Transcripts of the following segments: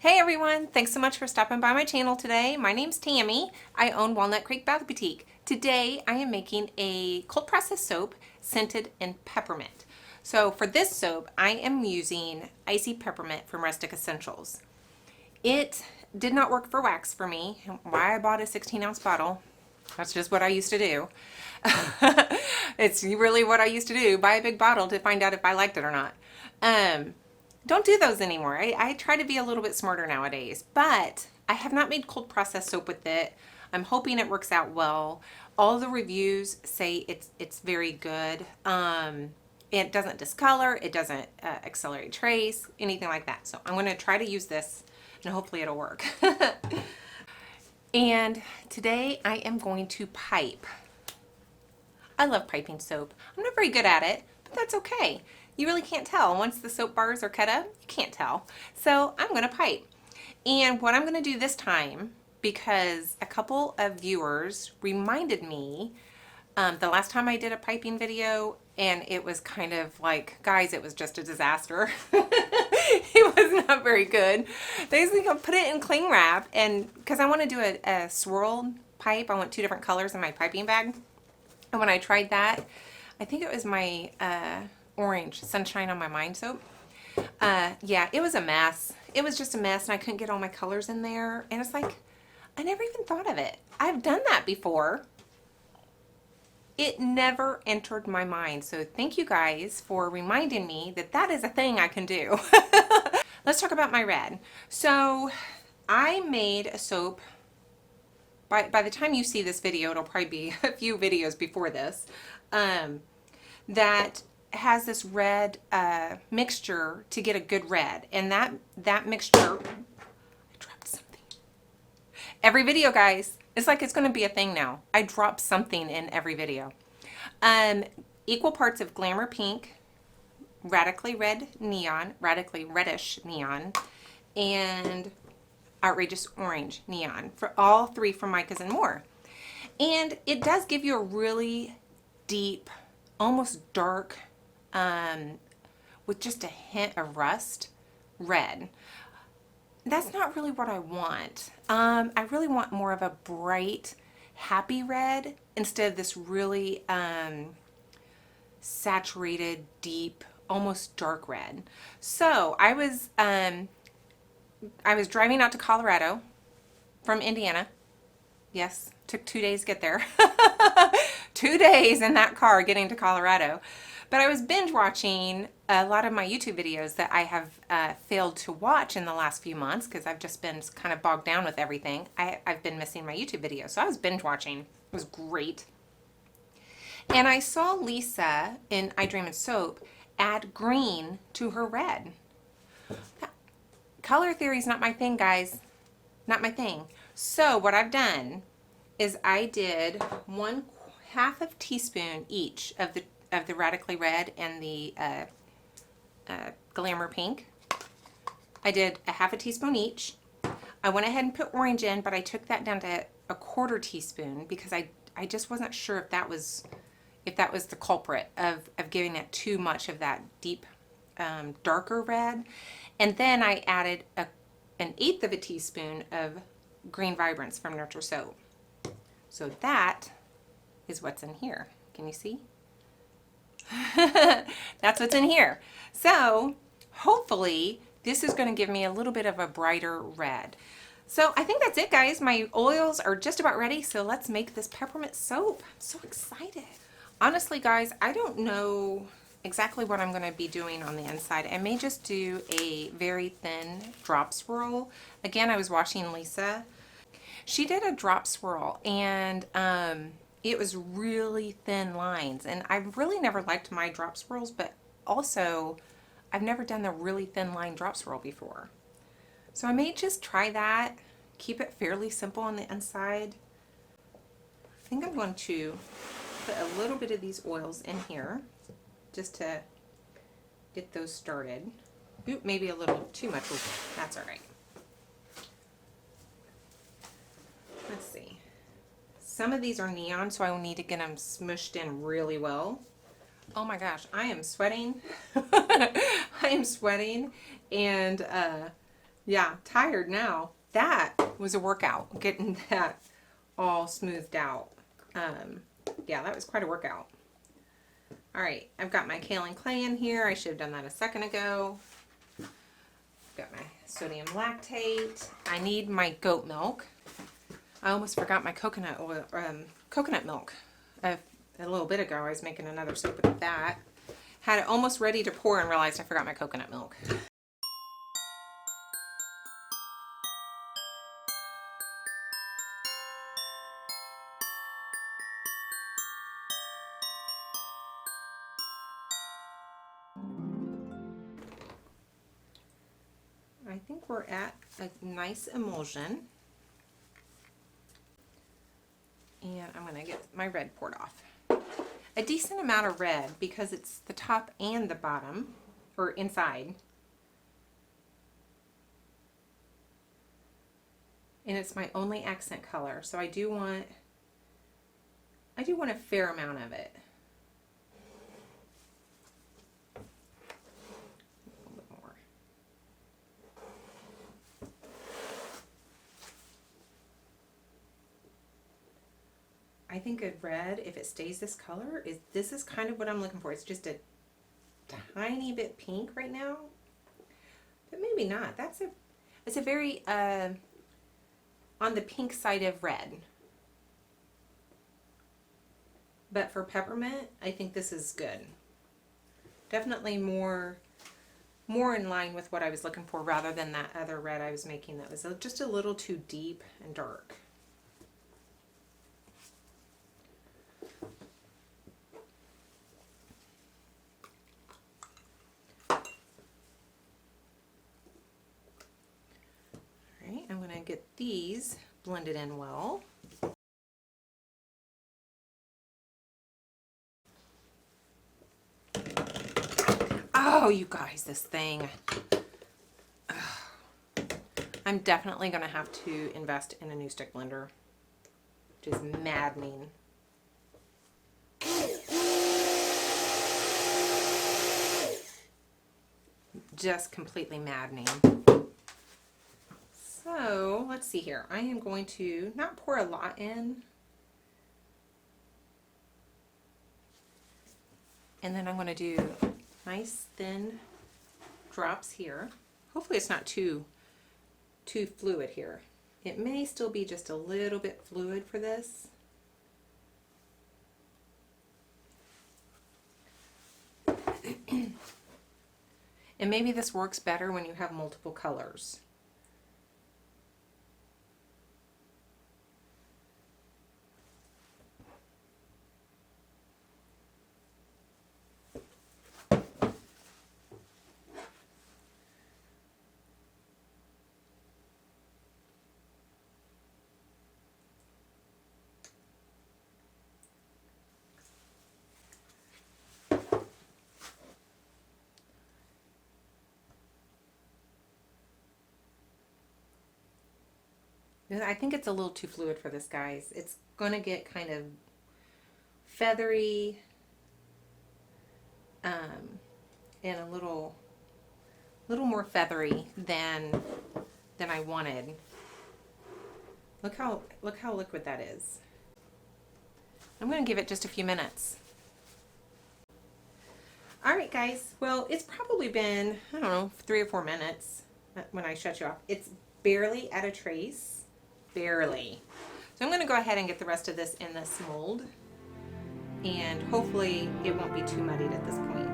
Hey everyone, thanks so much for stopping by my channel today. My name's Tammy. I own Walnut Creek Bath Boutique. Today I am making a cold process soap scented in peppermint. So for this soap, I am using Icy Peppermint from Rustic Essentials. It did not work for wax for me. Why I bought a 16-ounce bottle, that's just what I used to do. It's really what I used to do, buy a big bottle to find out if I liked it or not. Don't do those anymore. I try to be a little bit smarter nowadays, but I have not made cold process soap with it. I'm hoping it works out well. All the reviews say it's very good. It doesn't discolor, it doesn't accelerate trace, anything like that. So I'm going to try to use this and hopefully it'll work. And today I am going to pipe. I love piping soap. I'm not very good at it, but that's okay. You really can't tell. Once the soap bars are cut up, you can't tell. So I'm going to pipe. And what I'm going to do this time, because a couple of viewers reminded me the last time I did a piping video, and it was kind of like, guys, it was just a disaster. It was not very good. They just put it in cling wrap, and because I want to do a swirled pipe, I want two different colors in my piping bag. And when I tried that, I think it was my orange Sunshine on My Mind soap. Yeah, it was a mess. It was just a mess, and I couldn't get all my colors in there. And it's like, I never even thought of it. I've done that before. It never entered my mind. So thank you guys for reminding me that that is a thing I can do. Let's talk about my red. So I made a soap. By the time you see this video, it'll probably be a few videos before this, that has this red mixture to get a good red. And that mixture, I dropped something. Every video, guys, it's like it's going to be a thing now. I drop something in every video. Equal parts of Glamour Pink, Radically Reddish Neon, and Outrageous Orange Neon, for all three from Micas and More. And it does give you a really deep, almost dark, with just a hint of rust red. That's not really what I want. I really want more of a bright, happy red instead of this really saturated, deep, almost dark red. So I was driving out to Colorado from Indiana. Yes, took 2 days to get there. 2 days in that car getting to Colorado. But I was binge watching a lot of my YouTube videos that I have failed to watch in the last few months because I've just been kind of bogged down with everything. I've been missing my YouTube videos. So I was binge watching. It was great. And I saw Lisa in I Dream in Soap add green to her red. Color theory is not my thing, guys. Not my thing. So what I've done is I did 1/2 teaspoon each of the Radically Red and the Glamour Pink. I did 1/2 teaspoon each. I went ahead and put orange in, but I took that down to 1/4 teaspoon because I just wasn't sure if that was the culprit of giving it too much of that deep darker red. And then I added 1/8 teaspoon of Green Vibrance from Nurture Soap. So that is what's in here. Can you see? That's what's in here. So hopefully this is going to give me a little bit of a brighter red. So I think that's it, guys. My oils are just about ready. So let's make this peppermint soap. I'm so excited. Honestly, guys, I don't know exactly what I'm going to be doing on the inside. I may just do a very thin drop swirl. Again, I was watching Lisa. She did a drop swirl, and it was really thin lines. And I've really never liked my drop swirls, but also I've never done the really thin line drop swirl before. So I may just try that, keep it fairly simple on the inside. I think I'm going to put a little bit of these oils in here just to get those started. Oop, maybe a little too much. That's all right. Let's see. Some of these are neon, so I will need to get them smushed in really well. Oh my gosh, I am sweating. I am sweating, and Yeah, tired now. That was a workout, getting that all smoothed out. Yeah, that was quite a workout. All right, I've got my kaolin clay in here. I should have done that a second ago. Got my sodium lactate. I need my goat milk. I almost forgot my coconut oil, coconut milk. A little bit ago, I was making another soap with that. Had it almost ready to pour and realized I forgot my coconut milk. I think we're at a nice emulsion. And I'm going to get my red poured off. A decent amount of red because it's the top and the bottom, or inside. And it's my only accent color, so I do want a fair amount of it. A little bit more. I think a red, if it stays this color, this is kind of what I'm looking for. It's just a tiny bit pink right now, but maybe not. It's a very on the pink side of red. But for peppermint, I think this is good. Definitely more in line with what I was looking for rather than that other red I was making that was just a little too deep and dark. Alright, I'm going to get these blended in well. Oh, you guys, this thing. Ugh. I'm definitely going to have to invest in a new stick blender, which is maddening. Just completely maddening. So, let's see here. I am going to not pour a lot in. And then I'm going to do nice thin drops here. Hopefully it's not too fluid here. It may still be just a little bit fluid for this. And maybe this works better when you have multiple colors. I think it's a little too fluid for this, guys. It's going to get kind of feathery and a little more feathery than I wanted. Look how liquid that is. I'm going to give it just a few minutes. All right, guys. Well, it's probably been, I don't know, 3 or 4 minutes when I shut you off. It's barely at a trace. Barely. So I'm going to go ahead and get the rest of this in this mold, and hopefully it won't be too muddied at this point.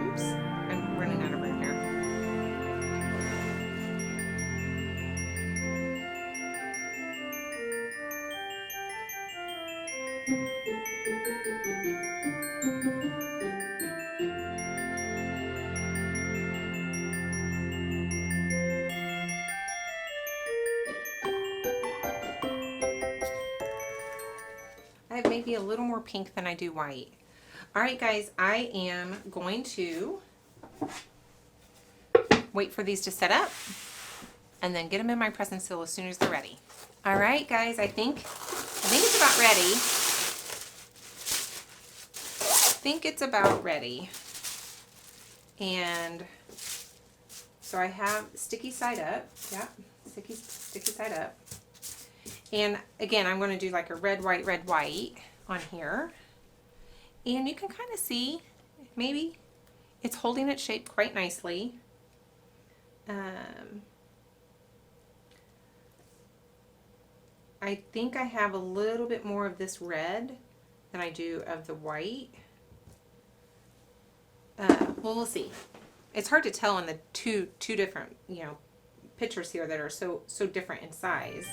Oops, I'm running out of room here. I have maybe a little more pink than I do white. All right, guys, I am going to wait for these to set up and then get them in my press and seal as soon as they're ready. All right, guys, I think it's about ready. And so I have sticky side up. Yeah, sticky side up. And again, I'm going to do like a red, white on here. And you can kind of see, maybe it's holding its shape quite nicely. I think I have a little bit more of this red than I do of the white. Well, we'll see. It's hard to tell in the two different, pictures here that are so different in size.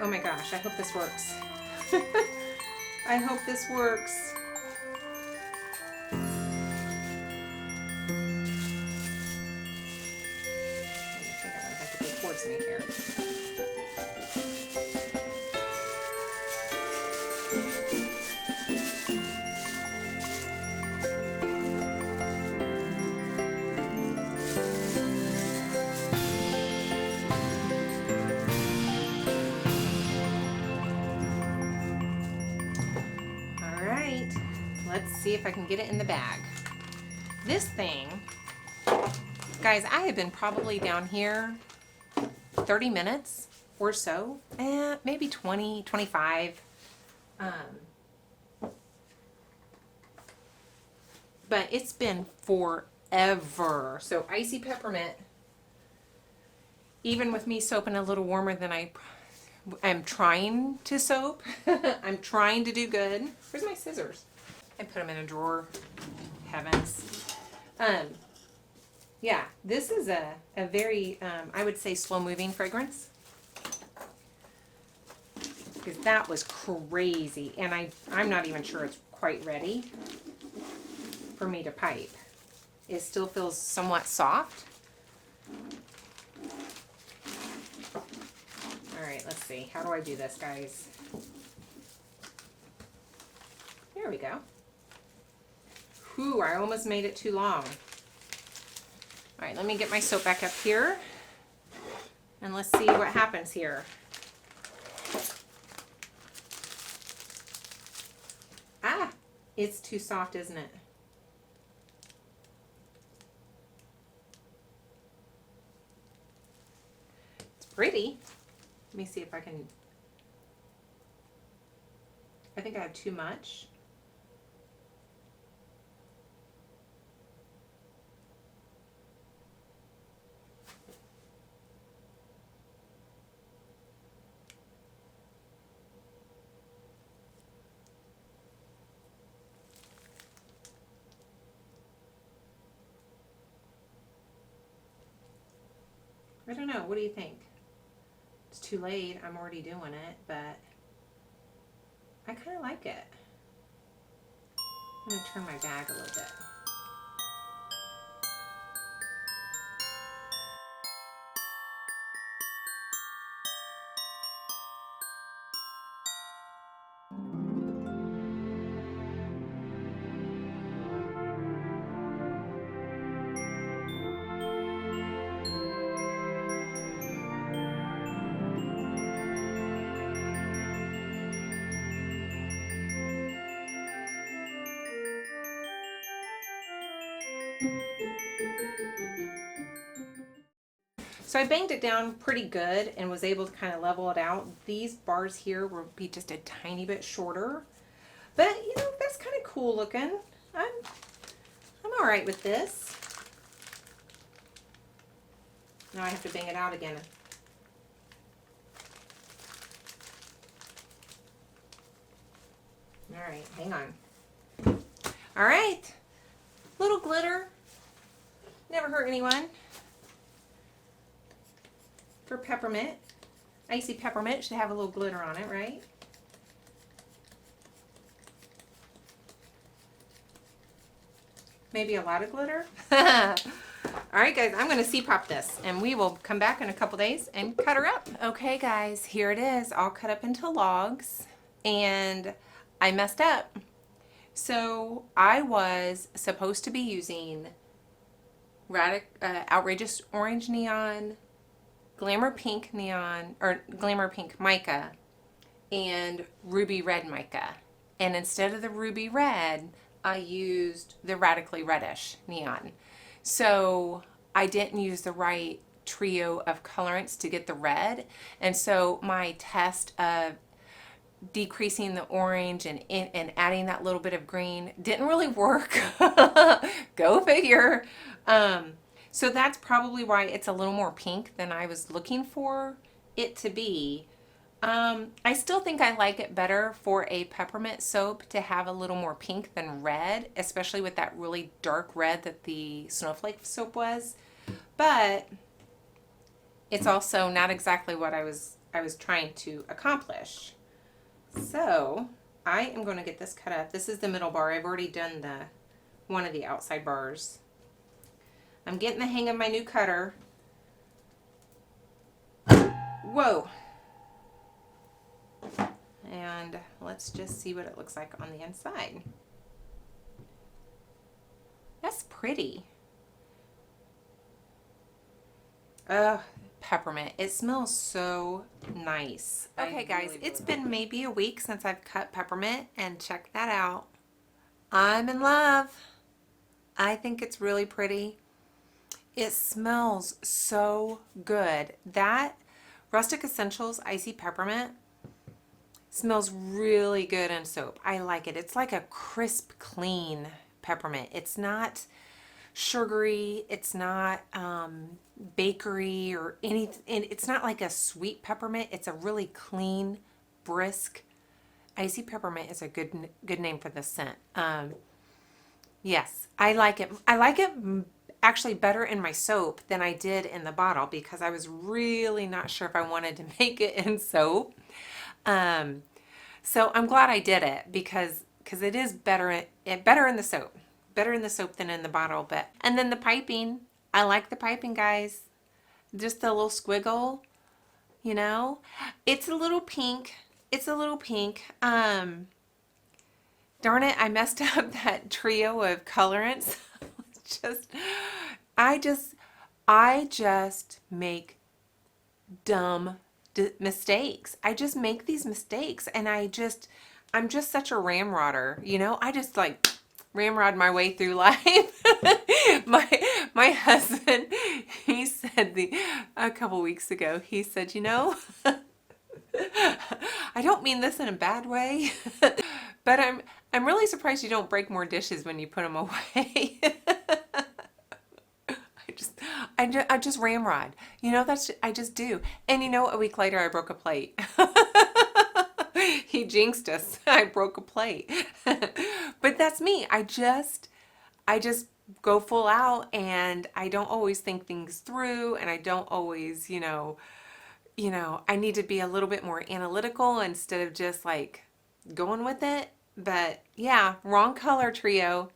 Oh my gosh, I hope this works. I hope this works. I think I'm gonna have to go towards me here. Let's see if I can get it in the bag. This thing, guys, I have been probably down here 30 minutes or so, maybe 20, 25. But it's been forever. So icy peppermint, even with me soaping a little warmer than I'm trying to soap. I'm trying to do good. Where's my scissors? I put them in a drawer. Heavens. Yeah, this is a very, I would say, slow-moving fragrance. Because that was crazy. And I'm not even sure it's quite ready for me to pipe. It still feels somewhat soft. All right, let's see. How do I do this, guys? There we go. Whew, I almost made it too long. All right, let me get my soap back up here. And let's see what happens here. Ah, it's too soft, isn't it? It's pretty. Let me see if I can. I think I have too much. I don't know. What do you think? It's too late. I'm already doing it, but I kind of like it. I'm going to turn my bag a little bit. So I banged it down pretty good and was able to kind of level it out. These bars here will be just a tiny bit shorter, but that's kind of cool looking. I'm all right with this. Now I have to bang it out again. All right, hang on. All right, little glitter. Never hurt anyone. For peppermint. Icy peppermint should have a little glitter on it, right? Maybe a lot of glitter. All right, guys, I'm going to C-pop this, and we will come back in a couple days and cut her up. Okay, guys, here it is, all cut up into logs, and I messed up. So I was supposed to be using outrageous orange neon, glamour pink neon, or glamour pink mica, and ruby red mica. And instead of the ruby red, I used the radically reddish neon. So I didn't use the right trio of colorants to get the red. And so my test of decreasing the orange and adding that little bit of green didn't really work. Go figure. So that's probably why it's a little more pink than I was looking for it to be. I still think I like it better for a peppermint soap to have a little more pink than red, especially with that really dark red that the snowflake soap was. But it's also not exactly what I was trying to accomplish. So I am going to get this cut up. This is the middle bar. I've already done one of the outside bars. I'm getting the hang of my new cutter. Whoa. And let's just see what it looks like on the inside. That's pretty. Peppermint. It smells so nice. Okay, guys, it's been maybe a week since I've cut peppermint, and check that out. I'm in love. I think it's really pretty. It smells so good. That Rustic Essentials Icy Peppermint smells really good in soap. I like it. It's like a crisp, clean peppermint. It's not sugary. It's not bakery or anything. It's not like a sweet peppermint. It's a really clean, brisk. Icy Peppermint is a good name for this scent. Yes, I like it. I like it actually better in my soap than I did in the bottle because I was really not sure if I wanted to make it in soap. So I'm glad I did it because it is better in the soap. Better in the soap than in the bottle. And then the piping, I like the piping, guys. Just the little squiggle, you know. It's a little pink. It's a little pink. Darn it, I messed up that trio of colorants. I just make dumb mistakes. I just make these mistakes, and I'm just such a ramrodder, you know. I just like ramrod my way through life. my husband, he said a couple weeks ago, he said, you know, I don't mean this in a bad way, but I'm really surprised you don't break more dishes when you put them away. I just ramrod. You know, I just do. And you know, a week later I broke a plate. He jinxed us. I broke a plate. But that's me. I just go full out, and I don't always think things through, and I don't always, you know, I need to be a little bit more analytical instead of just like going with it. But yeah, wrong color trio.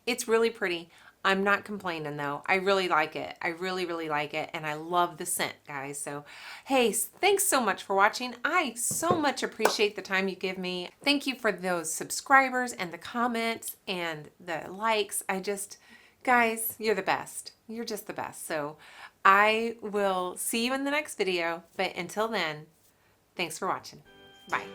It's really pretty. I'm not complaining though. I really like it. I really, really like it. And I love the scent, guys. So, hey, thanks so much for watching. I so much appreciate the time you give me. Thank you for those subscribers and the comments and the likes. Guys, you're the best. You're just the best. So I will see you in the next video. But until then, thanks for watching. Bye.